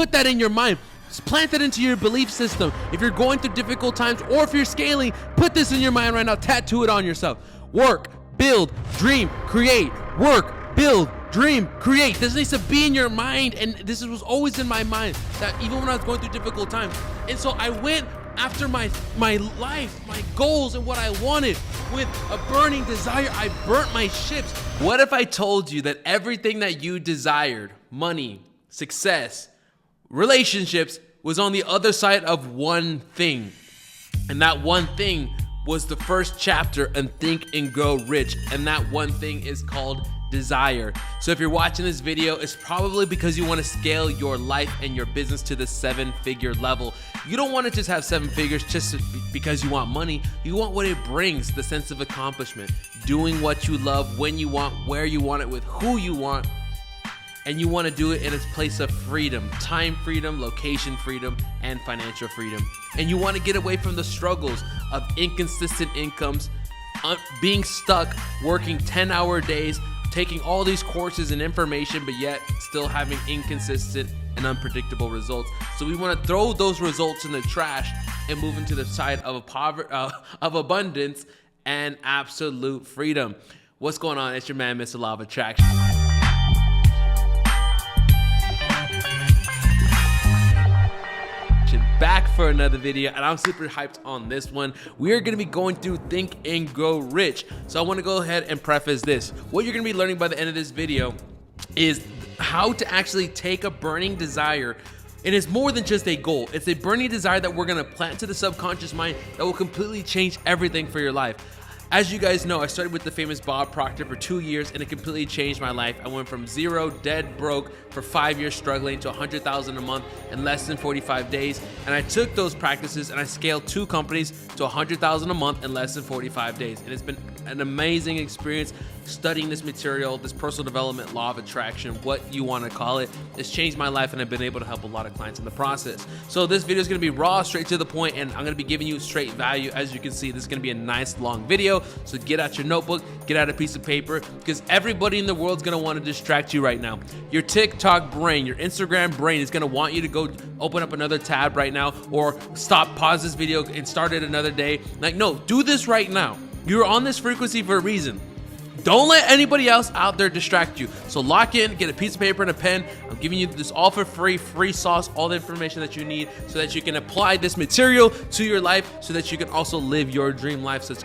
put that in your mind. Just plant that into your belief system. If you're going through difficult times or if you're scaling, put this in your mind right now. Tattoo it on yourself. Work, build, dream, create. Work, build, dream, create. This needs to be in your mind, and this was always in my mind, that even when I was going through difficult times. And so I went after my life, my goals, and what I wanted with a burning desire. I burnt my ships. What if I told you that everything that you desired, money, success, relationships, was on the other side of one thing? And that one thing was the first chapter in Think and Grow Rich. And that one thing is called desire. So if you're watching this video, it's probably because you want to scale your life and your business to the 7-figure level. You don't want to just have 7 figures just because you want money. You want what it brings, the sense of accomplishment, doing what you love, when you want, where you want it, with who you want. And you want to do it in a place of freedom, time freedom, location freedom, and financial freedom. And you want to get away from the struggles of inconsistent incomes, being stuck, working 10-hour days, taking all these courses and information, but yet still having inconsistent and unpredictable results. So we want to throw those results in the trash and move into the side of abundance and absolute freedom. What's going on? It's your man, Mr. Law of Attraction. Back for another video, and I'm super hyped on this one. We are going to be going through Think and Grow Rich. So I want to go ahead and preface this. What you're going to be learning by the end of this video is how to actually take a burning desire. It is more than just a goal. It's a burning desire that we're going to plant to the subconscious mind that will completely change everything for your life. As you guys know, I started with the famous Bob Proctor for 2 years, and it completely changed my life. I went from zero, dead broke, for 5 years struggling, to $100,000 a month in less than 45 days. And I took those practices and I scaled 2 companies to $100,000 a month in less than 45 days. And it's been an amazing experience studying this material, this personal development, law of attraction, what you want to call it. It's changed my life, and I've been able to help a lot of clients in the process. So this video is going to be raw, straight to the point, and I'm going to be giving you straight value. As you can see, this is going to be a nice long video. So get out your notebook, get out a piece of paper, because everybody in the world is going to want to distract you right now. Your TikTok brain, your Instagram brain is going to want you to go open up another tab right now, or stop, pause this video and start it another day. Like, no, do this right now. You're on this frequency for a reason. Don't let anybody else out there distract you. So lock in, get a piece of paper and a pen. I'm giving you this all for free sauce, all the information that you need so that you can apply this material to your life, so that you can also live your dream life such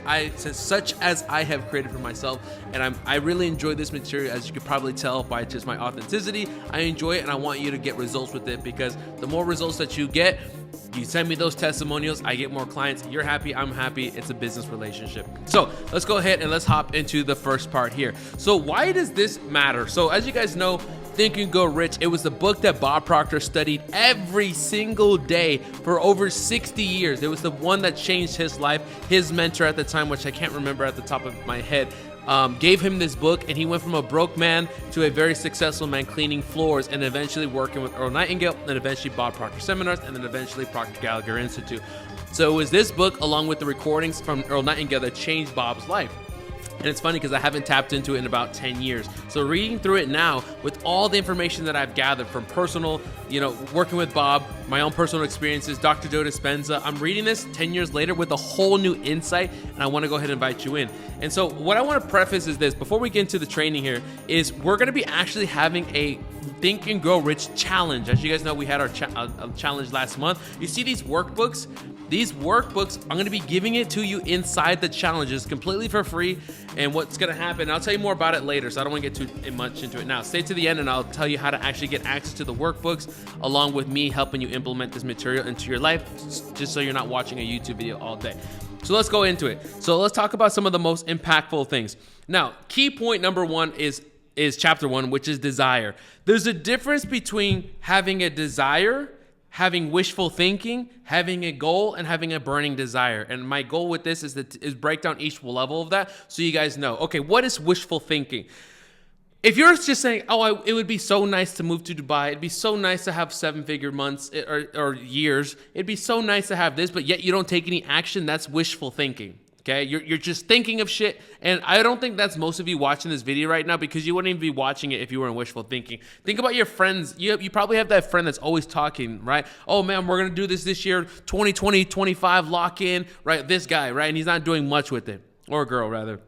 as I have created for myself. And I really enjoy this material, as you can probably tell by just my authenticity. I enjoy it, and I want you to get results with it, because the more results that you get, you send me those testimonials, I get more clients, you're happy, I'm happy, it's a business relationship. So let's go ahead and let's hop into the first part here. So why does this matter? So as you guys know, Think and Grow Rich, it was the book that Bob Proctor studied every single day for over 60 years. It was the one that changed his life. His mentor at the time, which I can't remember at the top of my head, gave him this book, and he went from a broke man to a very successful man, cleaning floors, and eventually working with Earl Nightingale, and eventually Bob Proctor Seminars, and then eventually Proctor Gallagher Institute. So it was this book, along with the recordings from Earl Nightingale, that changed Bob's life. And it's funny because I haven't tapped into it in about 10 years. So reading through it now, with all the information that I've gathered from personal, working with Bob, my own personal experiences, Dr. Joe Dispenza, I'm reading this 10 years later with a whole new insight, and I want to go ahead and invite you in. And so what I want to preface is this, before we get into the training here, is we're going to be actually having a Think and Grow Rich challenge. As you guys know, we had our challenge last month. You see these workbooks? These workbooks, I'm going to be giving it to you inside the challenges completely for free. And what's going to happen, I'll tell you more about it later, so I don't want to get too much into it now. Stay to the end, and I'll tell you how to actually get access to the workbooks, along with me helping you implement this material into your life, just so you're not watching a YouTube video all day. So let's go into it. So let's talk about some of the most impactful things. Now, key point number 1 is chapter 1, which is desire. There's a difference between having a desire, having wishful thinking, having a goal, and having a burning desire. And my goal with this is break down each level of that, so you guys know, okay, what is wishful thinking? If you're just saying, oh, it would be so nice to move to Dubai, it'd be so nice to have 7-figure months or years, it'd be so nice to have this, but yet you don't take any action, that's wishful thinking. Okay, you're just thinking of shit, and I don't think that's most of you watching this video right now, because you wouldn't even be watching it if you were in wishful thinking. Think about your friends. You probably have that friend that's always talking, right? Oh man, we're gonna do this year, 2020, 25, lock in, right? This guy, right? And he's not doing much with it, or girl rather.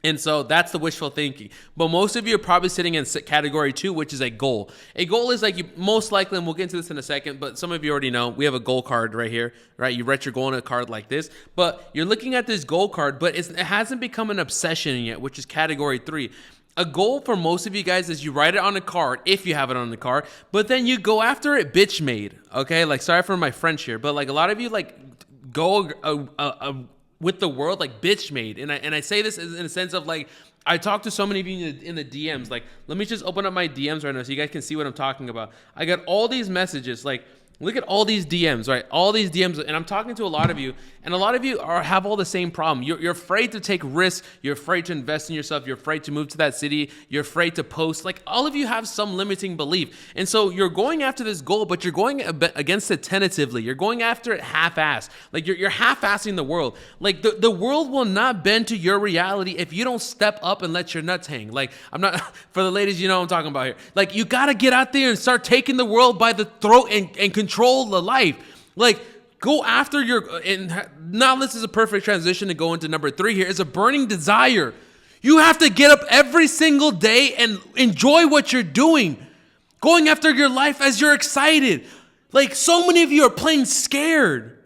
And so that's the wishful thinking. But most of you are probably sitting in category 2, which is a goal. A goal is like, you most likely, and we'll get into this in a second, but some of you already know, we have a goal card right here, right? You write your goal in a card like this, but you're looking at this goal card, but it hasn't become an obsession yet, which is category 3. A goal for most of you guys is you write it on a card, if you have it on the card, but then you go after it bitch made, okay? Like, sorry for my French here, but like a lot of you like go with the world like bitch made, and I say this in a sense of like, I talk to so many of you in the DMs. Like, let me just open up my DMs right now so you guys can see what I'm talking about. I got all these messages, like, look at all these DMs, right? All these DMs, and I'm talking to a lot of you, and a lot of you have all the same problem. You're afraid to take risks. You're afraid to invest in yourself. You're afraid to move to that city. You're afraid to post. Like, all of you have some limiting belief. And so you're going after this goal, but you're going against it tentatively. You're going after it half-assed. Like, you're half-assing the world. Like, the world will not bend to your reality if you don't step up and let your nuts hang. Like, I'm not, for the ladies, you know what I'm talking about here. Like, you got to get out there and start taking the world by the throat and control the life. Like, go after and now this is a perfect transition to go into number 3 here. It's a burning desire. You have to get up every single day and enjoy what you're doing. Going after your life as you're excited. Like, so many of you are playing scared.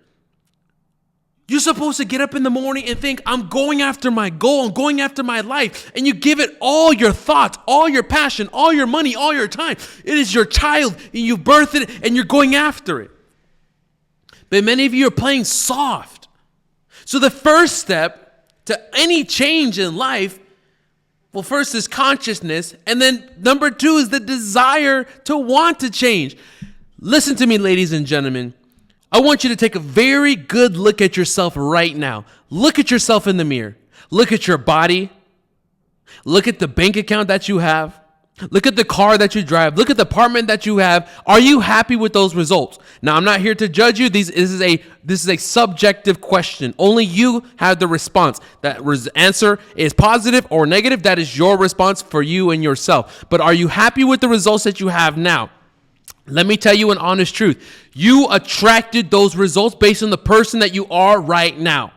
You're supposed to get up in the morning and think, I'm going after my goal, I'm going after my life. And you give it all your thoughts, all your passion, all your money, all your time. It is your child, and you birthed it, and you're going after it. But many of you are playing soft. So the first step to any change in life, well, first is consciousness, and then number 2 is the desire to want to change. Listen to me, ladies and gentlemen. I want you to take a very good look at yourself right now. Look at yourself in the mirror. Look at your body. Look at the bank account that you have. Look at the car that you drive. Look at the apartment that you have. Are you happy with those results? Now, I'm not here to judge you. This is a subjective question. Only you have the response. That answer is positive or negative. That is your response for you and yourself. But are you happy with the results that you have now? Let me tell you an honest truth. You attracted those results based on the person that you are right now.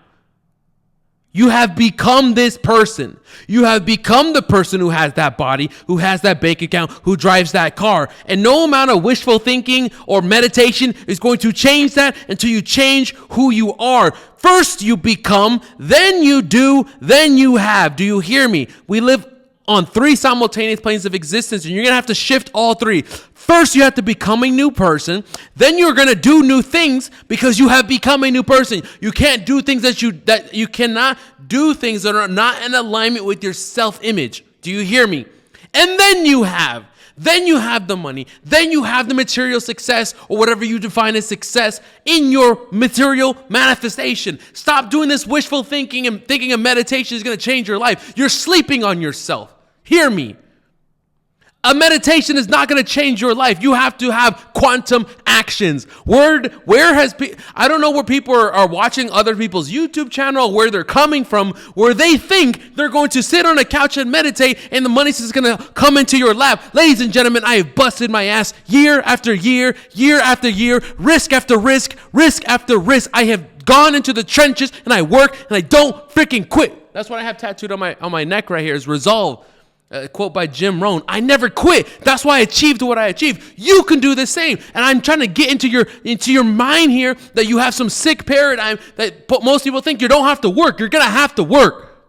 You have become this person. You have become the person who has that body, who has that bank account, who drives that car. And no amount of wishful thinking or meditation is going to change that until you change who you are. First you become, then you do, then you have. Do you hear me? We live on 3 simultaneous planes of existence, and you're going to have to shift all 3. First, you have to become a new person. Then you're going to do new things because you have become a new person. You can't do things that you cannot do things that are not in alignment with your self-image. Do you hear me? And then you have the money. Then you have the material success, or whatever you define as success, in your material manifestation. Stop doing this wishful thinking and thinking a meditation is going to change your life. You're sleeping on yourself. Hear me. A meditation is not going to change your life. You have to have quantum actions. I don't know where people are watching other people's YouTube channel, where they're coming from, where they think they're going to sit on a couch and meditate and the money is going to come into your lap. Ladies and gentlemen, I have busted my ass year after year, year after year, risk after risk, risk after risk. I have gone into the trenches and I work and I don't freaking quit. That's what I have tattooed on my neck right here, is resolve. A quote by Jim Rohn. I never quit. That's why I achieved what I achieved. You can do the same. And I'm trying to get into your mind here that you have some sick paradigm that most people think you don't have to work. You're going to have to work.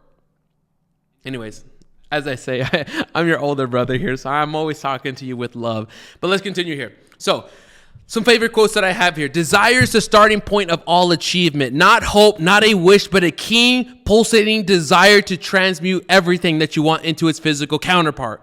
Anyways, as I say, I'm your older brother here, so I'm always talking to you with love. But let's continue here. So, some favorite quotes that I have here. Desire is the starting point of all achievement. Not hope, not a wish, but a keen, pulsating desire to transmute everything that you want into its physical counterpart.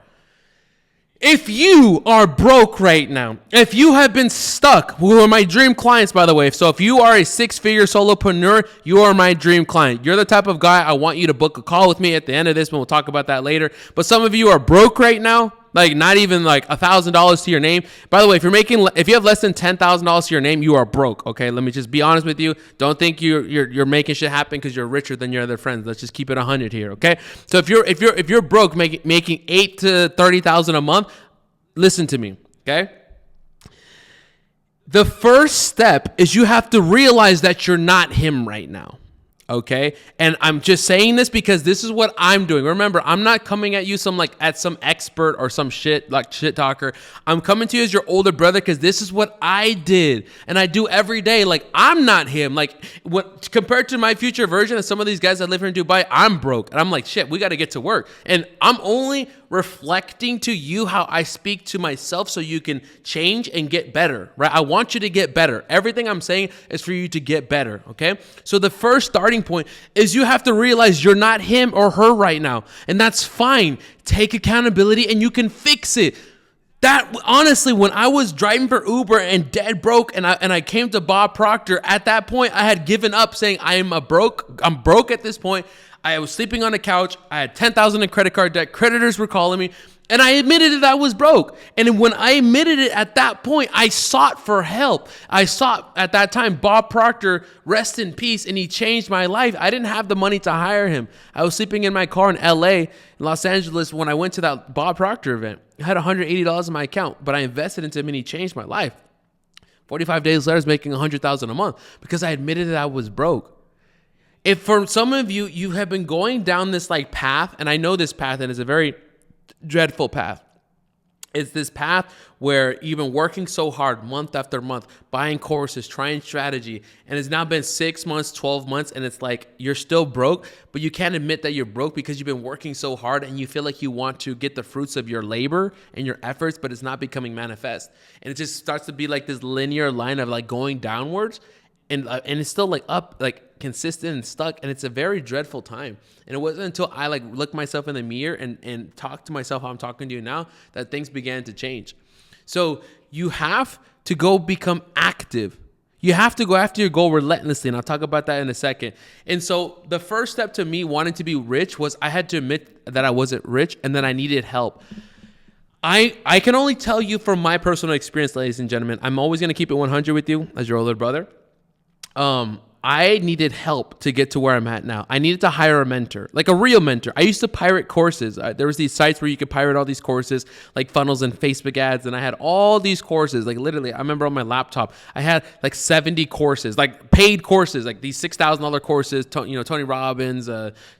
If you are broke right now, if you have been stuck, who are my dream clients, by the way. So if you are a 6-figure solopreneur, you are my dream client. You're the type of guy I want you to book a call with me at the end of this, and we'll talk about that later. But some of you are broke right now. Like not even like $1,000 to your name. By the way, if you have less than $10,000 to your name, you are broke. Okay, let me just be honest with you. Don't think you're making shit happen because you're richer than your other friends. Let's just keep it 100 here. Okay, so if you're broke, making $8,000 to $30,000 a month, listen to me. Okay. The first step is you have to realize that you're not him right now. Okay. And I'm just saying this because this is what I'm doing. Remember, I'm not coming at you some expert or some shit talker. I'm coming to you as your older brother because this is what I did and I do every day. Like I'm not him. Like what compared to my future version of some of these guys that live here in Dubai, I'm broke. And I'm like, shit, we got to get to work. And I'm only reflecting to you how I speak to myself so you can change and get better, right? I want you to get better. Everything I'm saying is for you to get better, okay? So the first starting point is you have to realize you're not him or her right now, and that's fine. Take accountability and you can fix it. That honestly, when I was driving for Uber and dead broke and I came to Bob Proctor, at that point I had given up saying I'm broke at this point. I was sleeping on a couch. I had $10,000 in credit card debt. Creditors were calling me. And I admitted that I was broke. And when I admitted it at that point, I sought for help. I sought at that time, Bob Proctor, rest in peace. And he changed my life. I didn't have the money to hire him. I was sleeping in my car in LA, in Los Angeles, when I went to that Bob Proctor event. I had $180 in my account, but I invested into him and he changed my life. 45 days later, I was making $100,000 a month because I admitted that I was broke. If for some of you, you have been going down this path, and I know this path, and it's a very dreadful path. It's this path where you've been working so hard month after month, buying courses, trying strategy, and it's now been 6 months, 12 months, and it's like you're still broke, but you can't admit that you're broke because you've been working so hard and you feel like you want to get the fruits of your labor and your efforts, but it's not becoming manifest. And it just starts to be like this linear line of going downwards. And it's still up, consistent and stuck. And it's a very dreadful time. And it wasn't until I looked myself in the mirror and talked to myself how I'm talking to you now that things began to change. So you have to go become active. You have to go after your goal relentlessly. And I'll talk about that in a second. And so the first step to me wanting to be rich was I had to admit that I wasn't rich and that I needed help. I can only tell you from my personal experience, ladies and gentlemen. I'm always going to keep it 100 with you as your older brother. I needed help to get to where I'm at now. I needed to hire a mentor, like a real mentor. I used to pirate courses. There was these sites where you could pirate all these courses, like funnels and Facebook ads. And I had all these courses, literally, I remember on my laptop, I had 70 courses, paid courses, these $6,000 courses, Tony Robbins,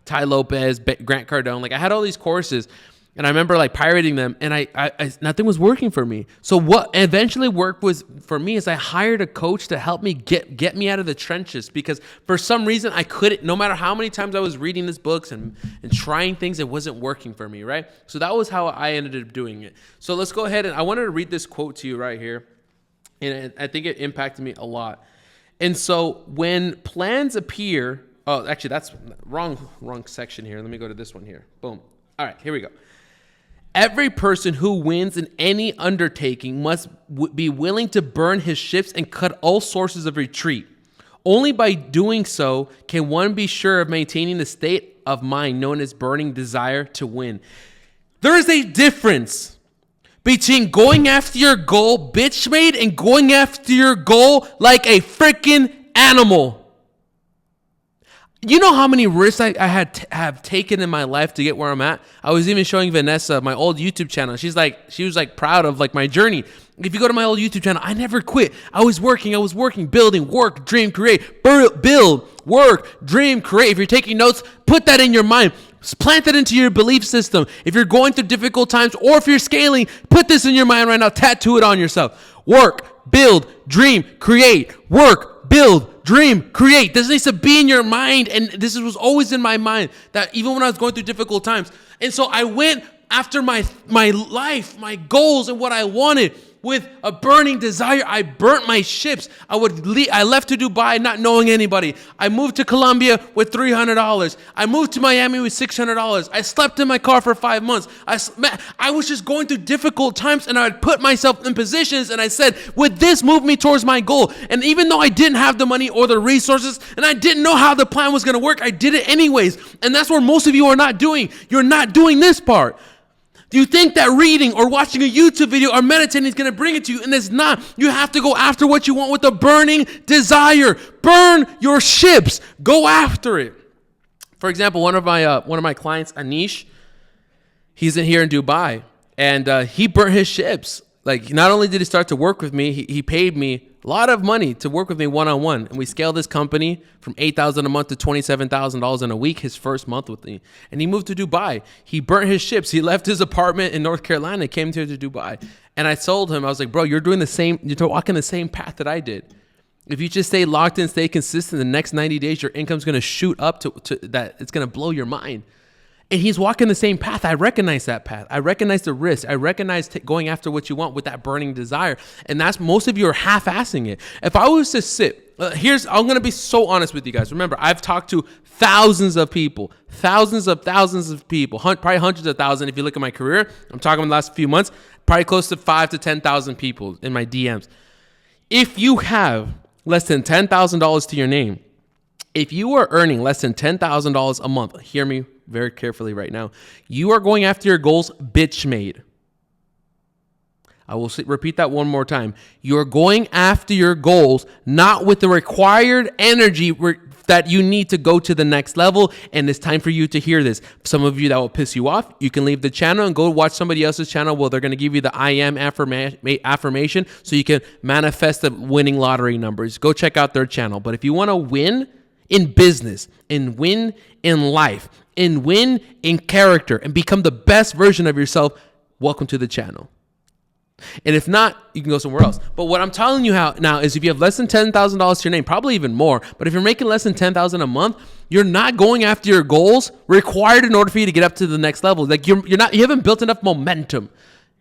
Ty Lopez, Grant Cardone. I had all these courses. And I remember pirating them, and I nothing was working for me. So what eventually worked was for me is I hired a coach to help me get me out of the trenches, because for some reason I couldn't. No matter how many times I was reading these books and trying things, it wasn't working for me, right? So that was how I ended up doing it. So let's go ahead, and I wanted to read this quote to you right here, and I think it impacted me a lot. And so when plans appear, oh, actually that's wrong section here. Let me go to this one here. Boom. All right, here we go. Every person who wins in any undertaking must be willing to burn his ships and cut all sources of retreat. Only by doing so can one be sure of maintaining the state of mind known as burning desire to win. There is a difference between going after your goal, bitch made, and going after your goal like a freaking animal. You know how many risks I have taken in my life to get where I'm at? I was even showing Vanessa my old YouTube channel. She was proud of my journey. If you go to my old YouTube channel, I never quit. I was working, building, work, dream, create, build, work, dream, create. If you're taking notes, put that in your mind. Plant that into your belief system. If you're going through difficult times or if you're scaling, put this in your mind right now. Tattoo it on yourself. Work, build, dream, create, work, build, dream, create. This needs to be in your mind. And this was always in my mind, that even when I was going through difficult times. And so I went after my life, my goals, and what I wanted with a burning desire. I burnt my ships. I left to Dubai not knowing anybody. I moved to Colombia with $300. I moved to Miami with $600. I slept in my car for 5 months. I was just going through difficult times, and I would put myself in positions, and I said, would this move me towards my goal? And even though I didn't have the money or the resources, and I didn't know how the plan was going to work, I did it anyways. And that's what most of you are not doing. You're not doing this part. Do you think that reading or watching a YouTube video or meditating is going to bring it to you? And it's not. You have to go after what you want with a burning desire. Burn your ships. Go after it. For example, one of my clients, Anish, he's here in Dubai, and he burnt his ships. Like, not only did he start to work with me, he paid me a lot of money to work with me one-on-one. And we scaled this company from $8,000 a month to $27,000 in a week his first month with me. And he moved to Dubai. He burnt his ships. He left his apartment in North Carolina, came here to Dubai. And I told him, I was like, bro, you're walking the same path that I did. If you just stay locked in, stay consistent, the next 90 days, your income's going to shoot up to that. It's going to blow your mind. And he's walking the same path. I recognize that path. I recognize the risk. I recognize going after what you want with that burning desire. And that's, most of you are half-assing it. If I was to sit, I'm going to be so honest with you guys. Remember, I've talked to thousands of people, thousands of people, probably hundreds of thousands. If you look at my career, I'm talking in the last few months, probably close to 5,000 to 10,000 people in my DMs. If you have less than $10,000 to your name, if you are earning less than $10,000 a month, hear me very carefully right now, you are going after your goals, bitch made. I will repeat that one more time. You're going after your goals, not with the required energy that you need to go to the next level. And it's time for you to hear this. Some of you, that will piss you off. You can leave the channel and go watch somebody else's channel. Well, they're going to give you the I am affirmation so you can manifest the winning lottery numbers. Go check out their channel. But if you want to win in business and win in life and win in character and become the best version of yourself, welcome to the channel. And if not, you can go somewhere else. But what I'm telling you now is if you have less than $10,000 to your name, probably even more, but if you're making less than $10,000 a month, you're not going after your goals required in order for you to get up to the next level. Like you haven't built enough momentum.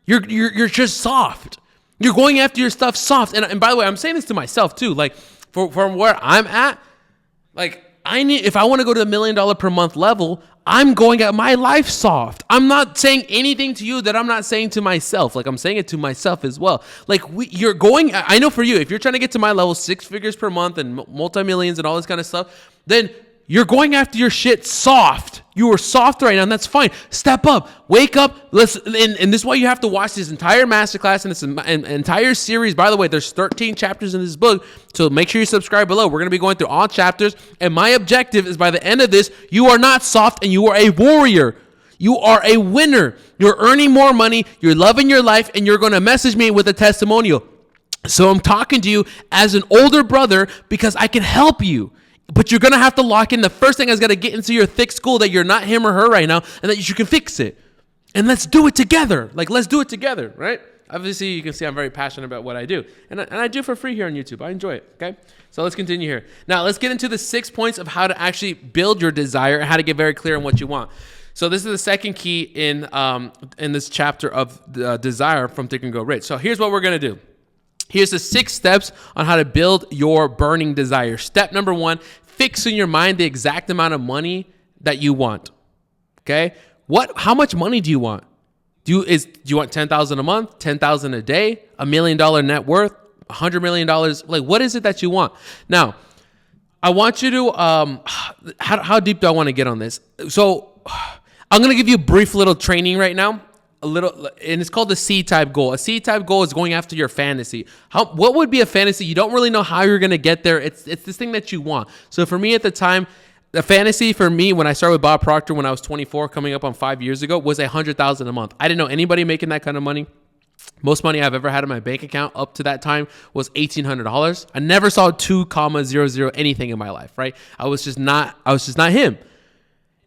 You're just soft. You're going after your stuff soft. And by the way, I'm saying this to myself too. Like from where I'm at, like if I want to go to the $1 million per month level, I'm going at my life soft. I'm not saying anything to you that I'm not saying to myself. Like I'm saying it to myself as well. Like you're going, I know for you, if you're trying to get to my level, 6 figures per month and multi-millions and all this kind of stuff, then you're going after your shit soft. You are soft right now, and that's fine. Step up, wake up, listen, and this is why you have to watch this entire masterclass and this entire series. By the way, there's 13 chapters in this book, so make sure you subscribe below. We're going to be going through all chapters, and my objective is by the end of this, you are not soft, and you are a warrior. You are a winner. You're earning more money, you're loving your life, and you're going to message me with a testimonial. So I'm talking to you as an older brother because I can help you. But you're going to have to lock in. The first thing is got to get into your thick skull that you're not him or her right now and that you can fix it. And let's do it together. Like, let's do it together, right? Obviously, you can see I'm very passionate about what I do. And I do for free here on YouTube. I enjoy it, okay? So let's continue here. Now, let's get into the 6 points of how to actually build your desire and how to get very clear on what you want. So this is the second key in this chapter of desire from Think and Grow Rich. So here's what we're going to do. Here's the 6 steps on how to build your burning desire. Step number 1, fix in your mind the exact amount of money that you want. Okay? How much money do you want? Do you want $10,000 a month, $10,000 a day, $1 million net worth, $100 million? Like, what is it that you want? Now, I want you to, how deep do I want to get on this? So I'm going to give you a brief little training right now. And it's called the C-type goal. A C-type goal is going after your fantasy. What would be a fantasy? You don't really know how you're going to get there. It's this thing that you want. So for me at the time, the fantasy for me when I started with Bob Proctor when I was 24, coming up on 5 years ago, was $100,000 a month. I didn't know anybody making that kind of money. Most money I've ever had in my bank account up to that time was $1,800. I never saw 2,00 anything in my life, right? I was just not him.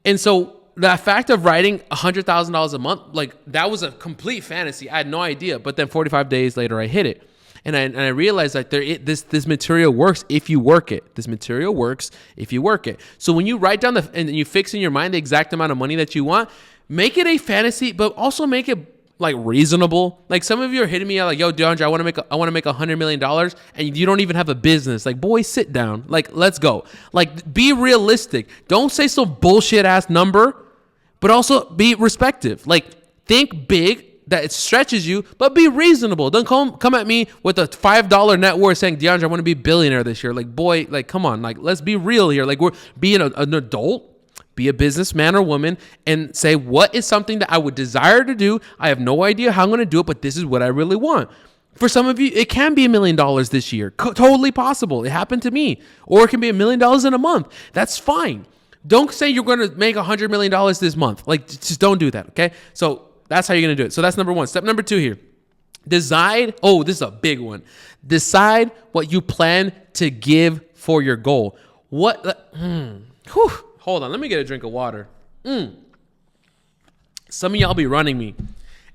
And so the fact of writing $100,000 a month, like that was a complete fantasy. I had no idea. But then 45 days later, I hit it. And I realized like this material works if you work it. This material works if you work it. So when you write down and you fix in your mind the exact amount of money that you want, make it a fantasy, but also make it like reasonable. Like some of you are hitting me out like, yo, DeAndre, I want to make $100 million and you don't even have a business. Like, boy, sit down. Like, let's go. Like, be realistic. Don't say some bullshit ass number. But also be respective. Like, think big that it stretches you, but be reasonable. Don't come at me with a $5 net worth saying, DeAndre, I want to be a billionaire this year. Like, boy, like, come on. Like, let's be real here. Like, we're being an adult. be a businessman or woman and say, what is something that I would desire to do? I have no idea how I'm going to do it, but this is what I really want. For some of you, it can be $1 million this year. Totally possible. It happened to me. Or it can be $1 million in a month. That's fine. Don't say you're going to make $100 million this month. Like, just don't do that, okay? So that's how you're going to do it. So that's number one. Step number two here. Decide. Oh, this is a big one. Decide what you plan to give for your goal. What? Hold on. Let me get a drink of water. Some of y'all be running me.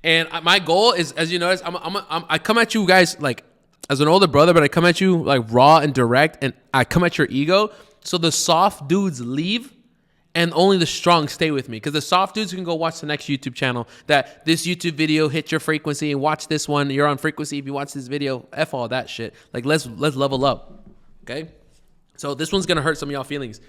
And my goal is, as you notice, I come at you guys like as an older brother, but I come at you like raw and direct, and I come at your ego. So the soft dudes leave, and only the strong stay with me. Because the soft dudes can go watch the next YouTube channel. That this YouTube video hit your frequency, and watch this one. You're on frequency if you watch this video. F all that shit. Like let's level up. Okay. So this one's gonna hurt some of y'all feelings.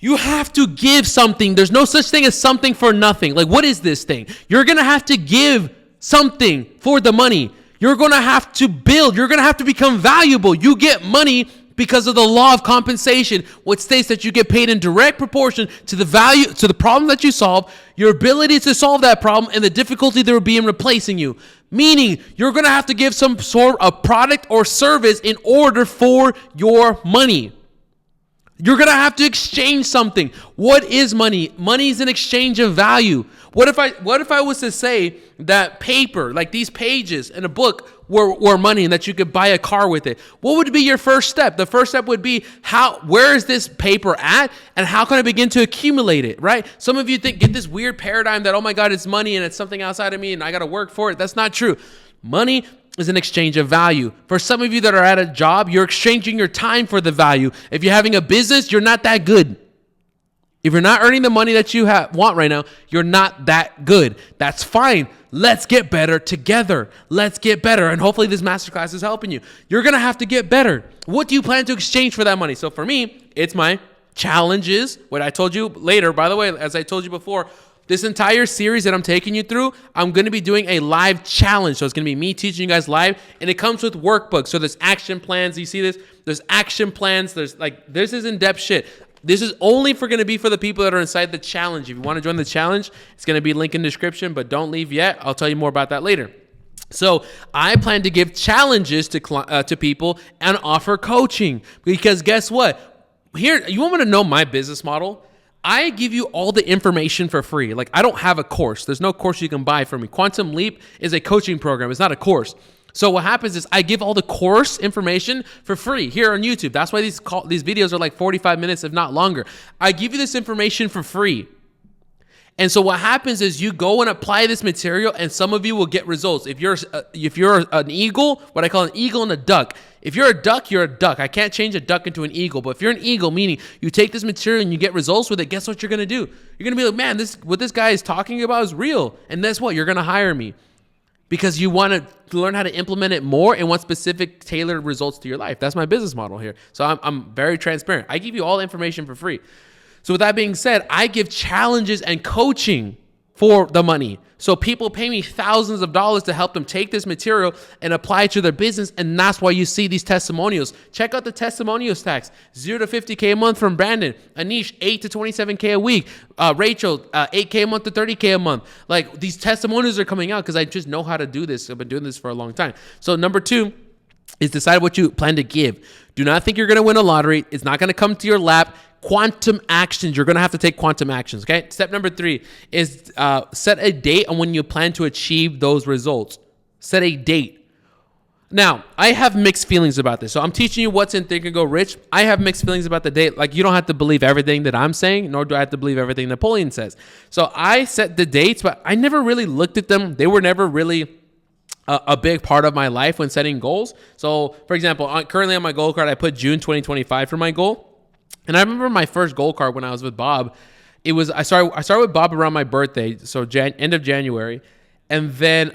You have to give something. There's no such thing as something for nothing. Like, what is this thing? You're going to have to give something for the money. You're going to have to build. You're going to have to become valuable. You get money because of the law of compensation, which states that you get paid in direct proportion to the value, to the problem that you solve, your ability to solve that problem, and the difficulty there will be in replacing you. Meaning, you're going to have to give some sort of product or service in order for your money. You're going to have to exchange something. What is money? Money is an exchange of value. What if I was to say that paper, like these pages in a book, were money and that you could buy a car with it? What would be your first step? The first step would be, where is this paper at, and how can I begin to accumulate it, right? Some of you get this weird paradigm that, oh my God, it's money and it's something outside of me and I got to work for it. That's not true. Money is an exchange of value. For some of you that are at a job, you're exchanging your time for the value. If you're having a business, you're not that good. If you're not earning the money that you want right now, you're not that good. That's fine. Let's get better together. Let's get better. And hopefully this masterclass is helping you. You're going to have to get better. What do you plan to exchange for that money? So for me, it's my challenges. What I told you later, by the way, as I told you before, this entire series that I'm taking you through, I'm going to be doing a live challenge. So it's going to be me teaching you guys live, and it comes with workbooks. So there's action plans. You see this? There's action plans. This is in-depth shit. This is only going to be for the people that are inside the challenge. If you want to join the challenge, it's going to be linked in the description, but don't leave yet. I'll tell you more about that later. So I plan to give challenges to people and offer coaching, because guess what? Here, you want me to know my business model? I give you all the information for free. Like, I don't have a course. There's no course you can buy from me. Quantum Leap is a coaching program. It's not a course. So what happens is I give all the course information for free here on YouTube. That's why these videos are like 45 minutes, if not longer. I give you this information for free. And so what happens is you go and apply this material, and some of you will get results. If you're an eagle, what I call an eagle and a duck. If you're a duck, you're a duck. I can't change a duck into an eagle. But if you're an eagle, meaning you take this material and you get results with it, guess what you're going to do? You're going to be like, man, what this guy is talking about is real. And guess what? You're going to hire me because you want to learn how to implement it more and want specific tailored results to your life. That's my business model here. So I'm very transparent. I give you all the information for free. So with that being said, I give challenges and coaching for the money. So people pay me thousands of dollars to help them take this material and apply it to their business. And that's why you see these testimonials. Check out the testimonial stacks. 0 to 50K a month from Brandon. Anish, 8 to 27K a week. Rachel, 8K a month to 30K a month. Like, these testimonials are coming out because I just know how to do this. I've been doing this for a long time. So number 2 is decide what you plan to give. Do not think you're going to win a lottery. It's not going to come to your lap. Quantum actions. You're going to have to take quantum actions, okay? Step number 3 is set a date on when you plan to achieve those results. Set a date. Now, I have mixed feelings about this. So I'm teaching you what's in Think and Go Rich. I have mixed feelings about the date. Like, you don't have to believe everything that I'm saying, nor do I have to believe everything Napoleon says. So I set the dates, but I never really looked at them. They were never really a big part of my life when setting goals. So, for example, currently on my goal card, I put June 2025 for my goal. And I remember my first goal card when I was with Bob. I started with Bob around my birthday, so end of January. And then,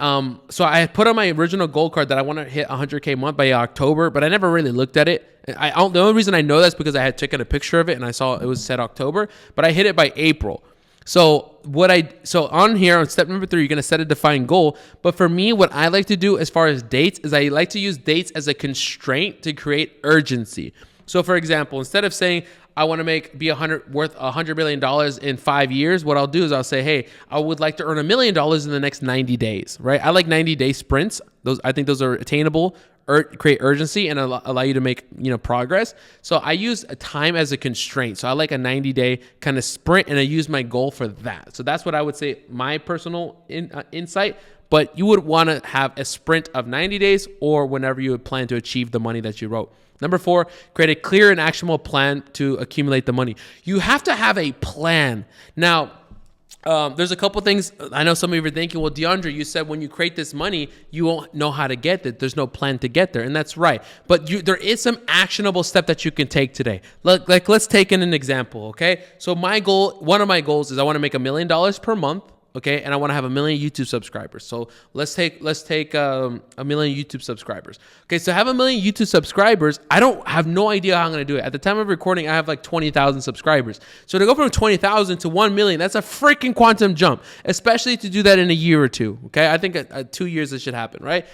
so I had put on my original goal card that I want to hit 100K a month by October, but I never really looked at it. The only reason I know that's because I had taken a picture of it and I saw it was set October, but I hit it by April. So on here on step number 3, you're going to set a defined goal. But for me, what I like to do as far as dates is I like to use dates as a constraint to create urgency. So for example, instead of saying I want to be worth $100 million in 5 years, what I'll do is I'll say, hey, I would like to earn $1 million in the next 90 days, right? I like 90-day sprints. I think those are attainable, create urgency, and allow you to make progress. So I use time as a constraint. So I like a 90-day kind of sprint, and I use my goal for that. So that's what I would say, my personal insight. But you would want to have a sprint of 90 days or whenever you would plan to achieve the money that you wrote. Number 4, create a clear and actionable plan to accumulate the money. You have to have a plan. Now, there's a couple things. I know some of you are thinking, well, DeAndre, you said when you create this money, you won't know how to get it. There's no plan to get there. And that's right. But there is some actionable step that you can take today. Let's take an example, okay? So one of my goals is I want to make $1 million per month. Okay, and I want to have 1 million YouTube subscribers. So let's take 1 million YouTube subscribers. Okay, so have 1 million YouTube subscribers. I have no idea how I'm going to do it. At the time of recording, I have like 20,000 subscribers. So to go from 20,000 to 1 million, that's a freaking quantum jump, especially to do that in a year or two. Okay, I think 2 years this should happen, right?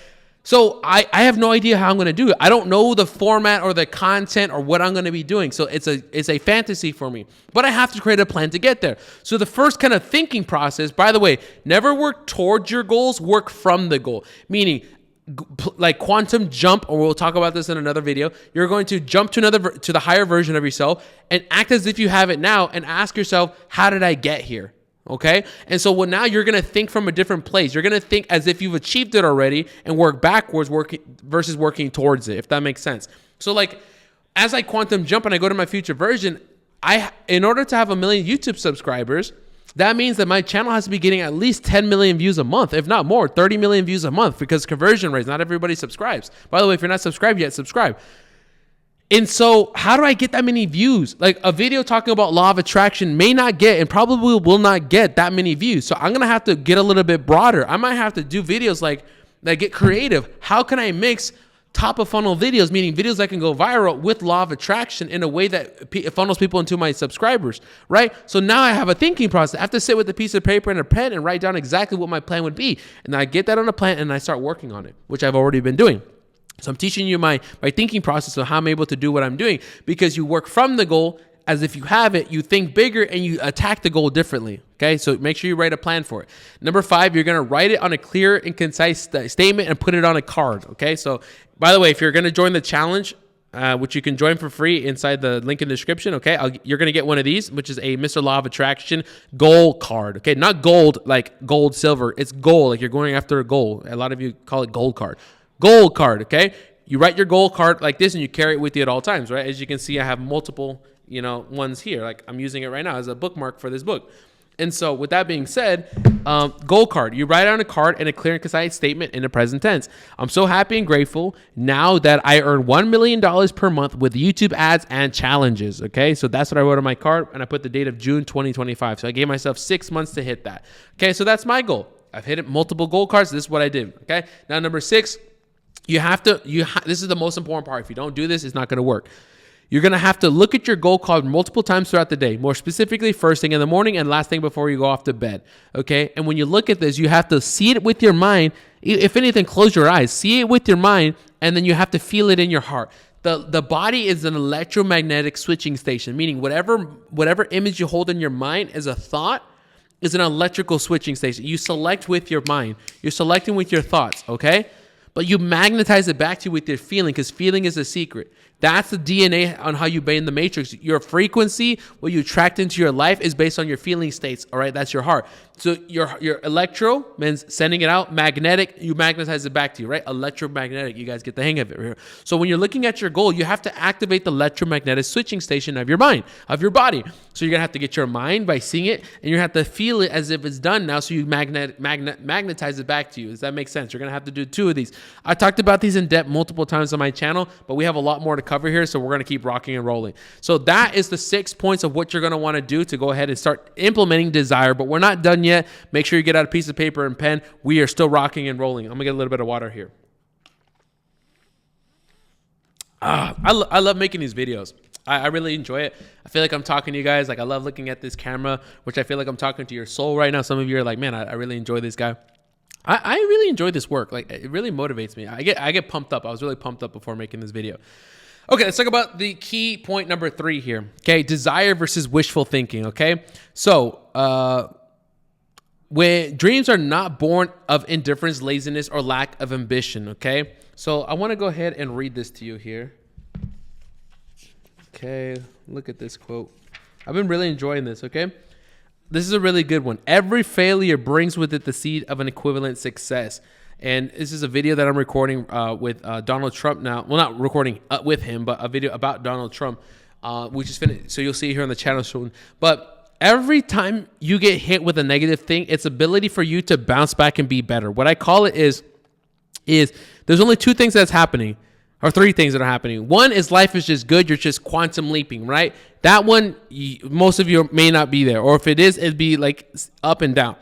So I have no idea how I'm going to do it. I don't know the format or the content or what I'm going to be doing. So it's a fantasy for me, but I have to create a plan to get there. So the first kind of thinking process, by the way, never work towards your goals, work from the goal. Meaning like quantum jump, or we'll talk about this in another video. You're going to jump to the higher version of yourself and act as if you have it now and ask yourself, how did I get here? Okay. And so now you're going to think from a different place. You're going to think as if you've achieved it already and work backwards versus working towards it, if that makes sense. So like as I quantum jump and I go to my future version, in order to have 1 million YouTube subscribers, that means that my channel has to be getting at least 10 million views a month, if not more, 30 million views a month, because conversion rates, not everybody subscribes. By the way, if you're not subscribed yet, subscribe. And so how do I get that many views? Like a video talking about law of attraction may not get and probably will not get that many views. So I'm going to have to get a little bit broader. I might have to do videos like that get creative. How can I mix top of funnel videos, meaning videos that can go viral, with law of attraction in a way that funnels people into my subscribers, right? So now I have a thinking process. I have to sit with a piece of paper and a pen and write down exactly what my plan would be. And I get that on a plan and I start working on it, which I've already been doing. So I'm teaching you my thinking process of how I'm able to do what I'm doing, because you work from the goal as if you have it, you think bigger, and you attack the goal differently. Okay, so make sure you write a plan for it. Number 5, you're going to write it on a clear and concise statement and put it on a card. Okay, so by the way, if you're going to join the challenge, which you can join for free inside the link in the description, okay, you're going to get one of these, which is a Mr. Law of Attraction goal card. Okay, not gold like gold, silver. It's goal, like you're going after a goal. A lot of you call it gold card. Goal card, okay? You write your goal card like this and you carry it with you at all times, right? As you can see, I have multiple, ones here. Like I'm using it right now as a bookmark for this book. And so with that being said, goal card, you write on a card and a clear and concise statement in the present tense. I'm so happy and grateful now that I earn $1 million per month with YouTube ads and challenges, okay? So that's what I wrote on my card, and I put the date of June 2025. So I gave myself 6 months to hit that. Okay, so that's my goal. I've hit it multiple goal cards. This is what I did, okay? Now, number 6, this is the most important part. If you don't do this, it's not going to work. You're going to have to look at your goal card multiple times throughout the day, more specifically first thing in the morning and last thing before you go off to bed, okay? And when you look at this, you have to see it with your mind. If anything, close your eyes, see it with your mind, and then you have to feel it in your heart. The body is an electromagnetic switching station, meaning whatever image you hold in your mind as a thought is an electrical switching station. You select with your mind. You're selecting with your thoughts, okay? But you magnetize it back to you with your feeling, because feeling is a secret. That's the DNA on how you obey in the matrix. Your frequency, what you attract into your life, is based on your feeling states. All right, that's your heart. So your electro means sending it out. Magnetic, you magnetize it back to you, right? Electromagnetic, you guys get the hang of it right here. So when you're looking at your goal, you have to activate the electromagnetic switching station of your mind, of your body. So you're gonna have to get your mind by seeing it, and you have to feel it as if it's done now. So you magnetize it back to you. Does that make sense? You're gonna have to do 2 of these. I talked about these in depth multiple times on my channel, but we have a lot more to cover here, so we're going to keep rocking and rolling. So that is the 6 points of what you're going to want to do to go ahead and start implementing desire, but we're not done yet. Make sure you get out a piece of paper and pen. We are still rocking and rolling. I'm going to get a little bit of water here. I love making these videos. I really enjoy it. I feel like I'm talking to you guys. Like I love looking at this camera, which I feel like I'm talking to your soul right now. Some of you are like, man, I really enjoy this guy. I really enjoy this work. Like it really motivates me. I get pumped up. I was really pumped up before making this video. Okay, let's talk about the key point number 3 here. Okay, desire versus wishful thinking. Okay, so when dreams are not born of indifference, laziness, or lack of ambition. Okay, so I want to go ahead and read this to you here. Okay, look at this quote. I've been really enjoying this. Okay, this is a really good one. Every failure brings with it the seed of an equivalent success. And this is a video that I'm recording with Donald Trump now. Well, not recording with him, but a video about Donald Trump. We just finished, so you'll see it here on the channel soon. But every time you get hit with a negative thing, it's ability for you to bounce back and be better. What I call it is there's only 2 things that's happening, or 3 things that are happening. One is life is just good. You're just quantum leaping, right? That one, most of you may not be there. Or if it is, it'd be like up and down.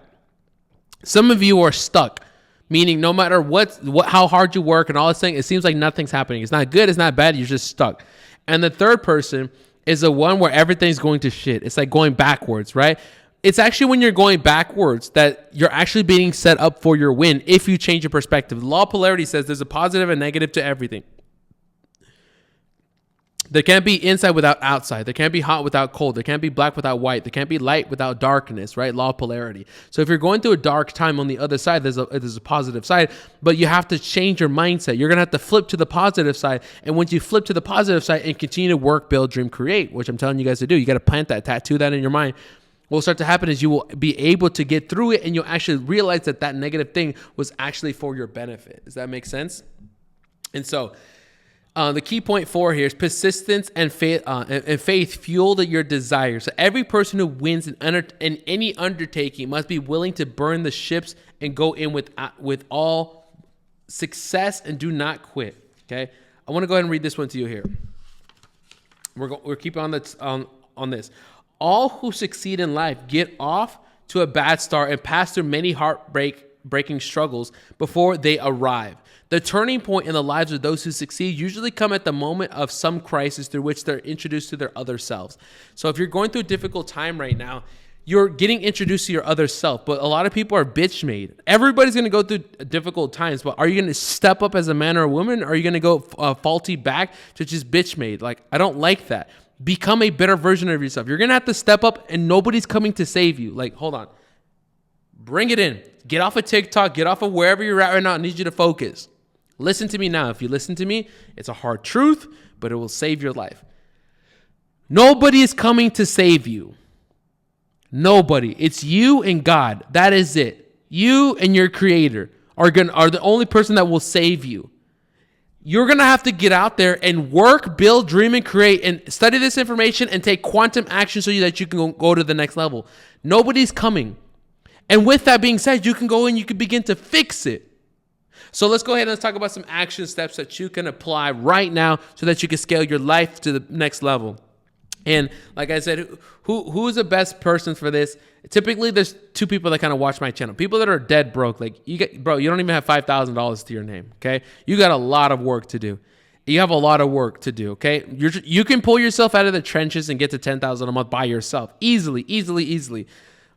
Some of you are stuck. Meaning no matter how hard you work and all this thing, it seems like nothing's happening. It's not good. It's not bad. You're just stuck. And the third person is the one where everything's going to shit. It's like going backwards, right? It's actually when you're going backwards that you're actually being set up for your win if you change your perspective. The law of polarity says there's a positive and negative to everything. There can't be inside without outside. There can't be hot without cold. There can't be black without white. There can't be light without darkness, right? Law of polarity. So if you're going through a dark time on the other side, there's a positive side, but you have to change your mindset. You're going to have to flip to the positive side. And once you flip to the positive side and continue to work, build, dream, create, which I'm telling you guys to do, you got to plant that, tattoo that in your mind. What will start to happen is you will be able to get through it and you'll actually realize that that negative thing was actually for your benefit. Does that make sense? And so, the key point 4 here is persistence and faith fuel your desires. So every person who wins in any undertaking must be willing to burn the ships and go in with all success and do not quit. Okay, I want to go ahead and read this one to you here. We're keeping on this. All who succeed in life get off to a bad start and pass through many heartbreaking struggles before they arrive. The turning point in the lives of those who succeed usually come at the moment of some crisis through which they're introduced to their other selves. So if you're going through a difficult time right now, you're getting introduced to your other self, but a lot of people are bitch made. Everybody's going to go through difficult times, but are you going to step up as a man or a woman? Or are you going to go faulty back to just bitch made? Like, I don't like that. Become a better version of yourself. You're going to have to step up and nobody's coming to save you. Like, hold on. Bring it in. Get off of TikTok. Get off of wherever you're at right now. I need you to focus. Listen to me now. If you listen to me, it's a hard truth, but it will save your life. Nobody is coming to save you. Nobody. It's you and God. That is it. You and your creator are the only person that will save you. You're going to have to get out there and work, build, dream, and create and study this information and take quantum action so that you can go to the next level. Nobody's coming. And with that being said, you can go and you can begin to fix it. So let's go ahead and let's talk about some action steps that you can apply right now so that you can scale your life to the next level. And like I said, who is the best person for this? Typically, there's 2 people that kind of watch my channel. People that are dead broke. Like, you don't even have $5,000 to your name, okay? You got a lot of work to do. You have a lot of work to do, okay? You can pull yourself out of the trenches and get to $10,000 a month by yourself. Easily.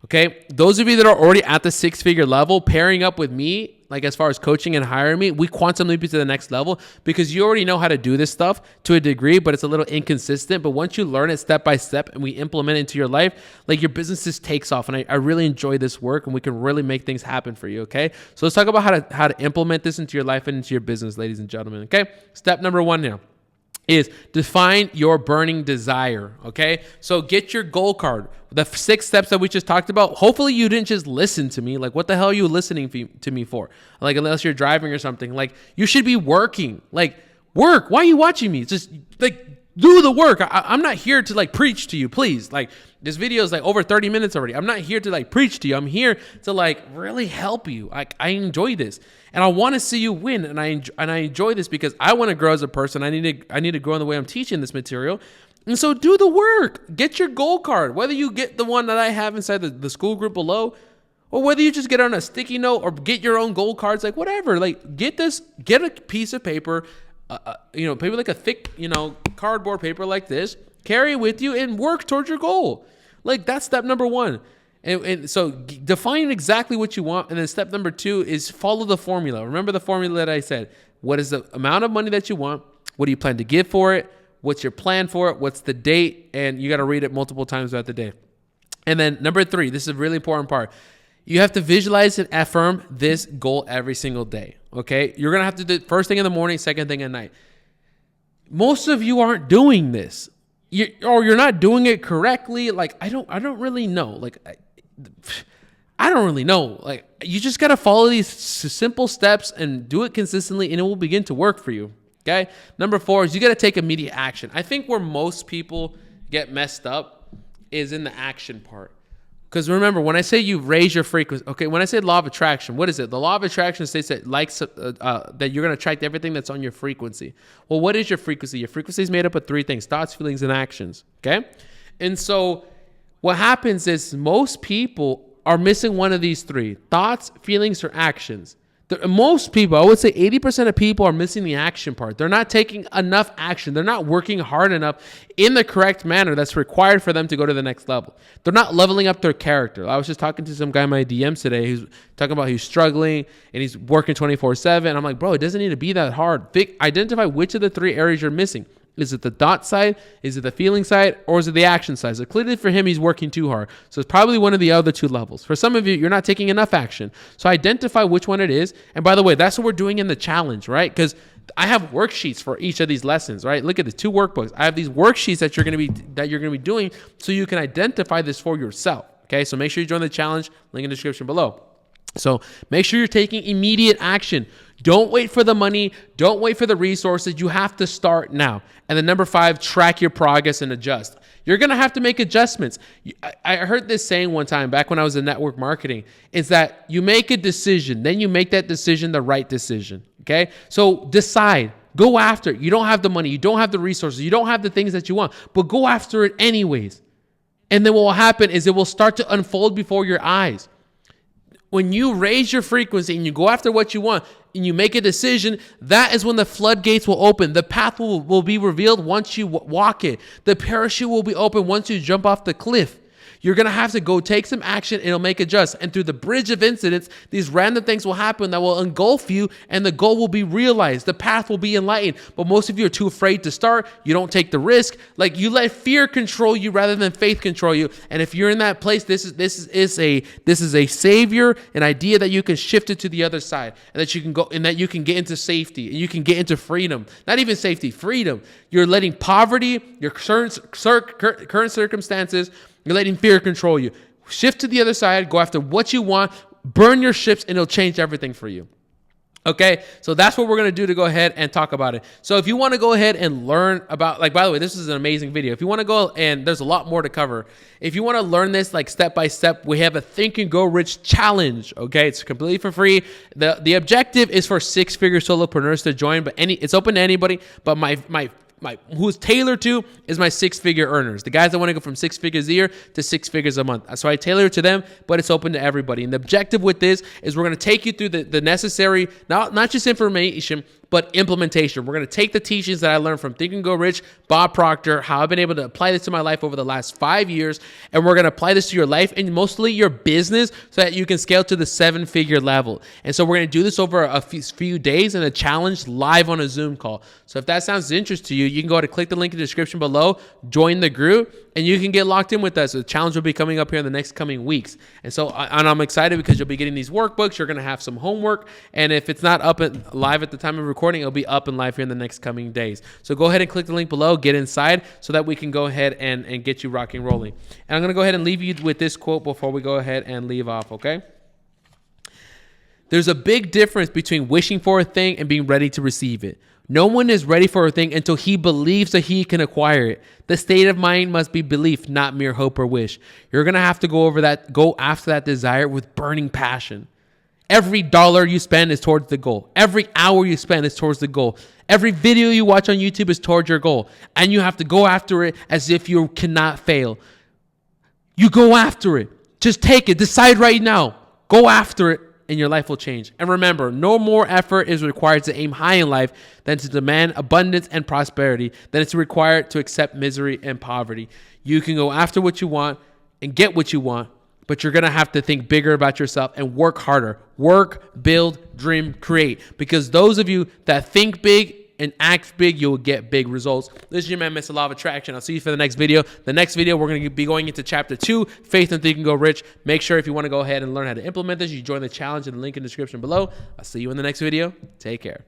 Okay? Those of you that are already at the 6-figure level, pairing up with me, like as far as coaching and hiring me, we quantum leap you to the next level because you already know how to do this stuff to a degree, but it's a little inconsistent. But once you learn it step by step and we implement it into your life, like your business just takes off. And I really enjoy this work and we can really make things happen for you, okay? So let's talk about how to implement this into your life and into your business, ladies and gentlemen, okay? Step number 1 now is define your burning desire, okay? So get your goal card. The 6 steps that we just talked about, hopefully you didn't just listen to me. Like, what the hell are you listening to me for? Like, unless you're driving or something. Like, you should be working. Like, work. Why are you watching me? Just, like, do the work. I'm not here to, like, preach to you, please. Like, this video is, like, over 30 minutes already. I'm not here to, like, preach to you. I'm here to, like, really help you. Like, I enjoy this. And I want to see you win. And I enjoy this because I want to grow as a person. I need to grow in the way I'm teaching this material. And so do the work. Get your goal card. Whether you get the one that I have inside the school group below, or whether you just get on a sticky note or get your own goal cards, like whatever. Like, get a piece of paper, paper like a thick, cardboard paper like this. Carry it with you and work towards your goal. Like, that's step number 1. And so define exactly what you want. And then step number 2 is follow the formula. Remember the formula that I said. What is the amount of money that you want? What do you plan to give for it? What's your plan for it? What's the date? And you got to read it multiple times throughout the day. And then number 3, this is a really important part. You have to visualize and affirm this goal every single day, okay? You're going to have to do it first thing in the morning, second thing at night. Most of you aren't doing this. You're not doing it correctly. Like, I don't really know. Like, I don't really know. Like, you just got to follow these simple steps and do it consistently, and it will begin to work for you, okay? Number 4 is you got to take immediate action. I think where most people get messed up is in the action part. Because remember, when I say you raise your frequency, okay, when I say law of attraction, what is it? The law of attraction states that that you're going to attract everything that's on your frequency. Well, what is your frequency? Your frequency is made up of 3 things: thoughts, feelings, and actions, okay? And so what happens is most people are missing one of these 3: thoughts, feelings, or actions. Most people, I would say 80% of people are missing the action part. They're not taking enough action. They're not working hard enough in the correct manner that's required for them to go to the next level. They're not leveling up their character. I was just talking to some guy in my DMs today who's talking about he's struggling and he's working 24/7. I'm like, bro, it doesn't need to be that hard. Identify which of the 3 areas you're missing. Is it the thought side? Is it the feeling side? Or is it the action side? So clearly for him, he's working too hard. So it's probably one of the other 2 levels. For some of you, you're not taking enough action. So identify which one it is. And by the way, that's what we're doing in the challenge, right? Because I have worksheets for each of these lessons, right? Look at the 2 workbooks. I have these worksheets that you're going to be doing so you can identify this for yourself. Okay, so make sure you join the challenge. Link in the description below. So make sure you're taking immediate action. Don't wait for the money. Don't wait for the resources. You have to start now. And then number 5, track your progress and adjust. You're going to have to make adjustments. I heard this saying one time back when I was in network marketing, is that you make a decision, then you make that decision the right decision. Okay? So decide. Go after it. You don't have the money. You don't have the resources. You don't have the things that you want, but go after it anyways. And then what will happen is it will start to unfold before your eyes. When you raise your frequency and you go after what you want and you make a decision, that is when the floodgates will open. The path will be revealed once you walk it. The parachute will be open once you jump off the cliff. You're going to have to go take some action and it'll make adjust. And through the bridge of incidents, these random things will happen that will engulf you and the goal will be realized. The path will be enlightened. But most of you are too afraid to start. You don't take the risk. Like, you let fear control you rather than faith control you. And if you're in that place, this is a savior, an idea that you can shift it to the other side and that you can go and that you can get into safety and you can get into freedom. Not even safety, freedom. You're letting poverty, your current circumstances, you're letting fear control you. Shift to the other side, go after what you want, burn your ships, and it'll change everything for you. Okay, so that's what we're going to do to go ahead and talk about it. So if you want to go ahead and learn about, like, by the way, this is an amazing video. If you want to go, and there's a lot more to cover. If you want to learn this, like, step by step, we have a Think and Go Rich challenge. Okay, it's completely for free. The objective is for 6-figure solopreneurs to join, but it's open to anybody. But my who's tailored to is my 6-figure earners, the guys that want to go from 6 figures a year to 6 figures a month. So I tailor it to them, but it's open to everybody. And the objective with this is we're going to take you through the necessary, not just information, but implementation. We're going to take the teachings that I learned from Think and Go Rich, Bob Proctor, how I've been able to apply this to my life over the last 5 years, and we're going to apply this to your life and mostly your business so that you can scale to the 7-figure level. And so we're going to do this over a few days in a challenge live on a Zoom call. So if that sounds of interest to you, you can go ahead and click the link in the description below, join the group, and you can get locked in with us. So the challenge will be coming up here in the next coming weeks. And so I'm excited because you'll be getting these workbooks. You're going to have some homework. And if it's not up and live at the time of recording, it'll be up and live here in the next coming days. So go ahead and click the link below, get inside so that we can go ahead and get you rocking rolling. And I'm going to go ahead and leave you with this quote before we go ahead and leave off, okay? There's a big difference between wishing for a thing and being ready to receive it. No one is ready for a thing until he believes that he can acquire it. The state of mind must be belief, not mere hope or wish. You're going to have to go after that desire with burning passion. Every dollar you spend is towards the goal. Every hour you spend is towards the goal. Every video you watch on YouTube is towards your goal. And you have to go after it as if you cannot fail. You go after it. Just take it. Decide right now. Go after it. And your life will change. And remember, no more effort is required to aim high in life than to demand abundance and prosperity, than it's required to accept misery and poverty. You can go after what you want and get what you want, but you're going to have to think bigger about yourself and work harder. Work, build, dream, create. Because those of you that think big and act big, you'll get big results. This is your man, Mr. Law of Attraction. I'll see you for the next video. The next video, we're going to be going into chapter 2, Faith and Think and Go Rich. Make sure if you want to go ahead and learn how to implement this, you join the challenge in the link in the description below. I'll see you in the next video. Take care.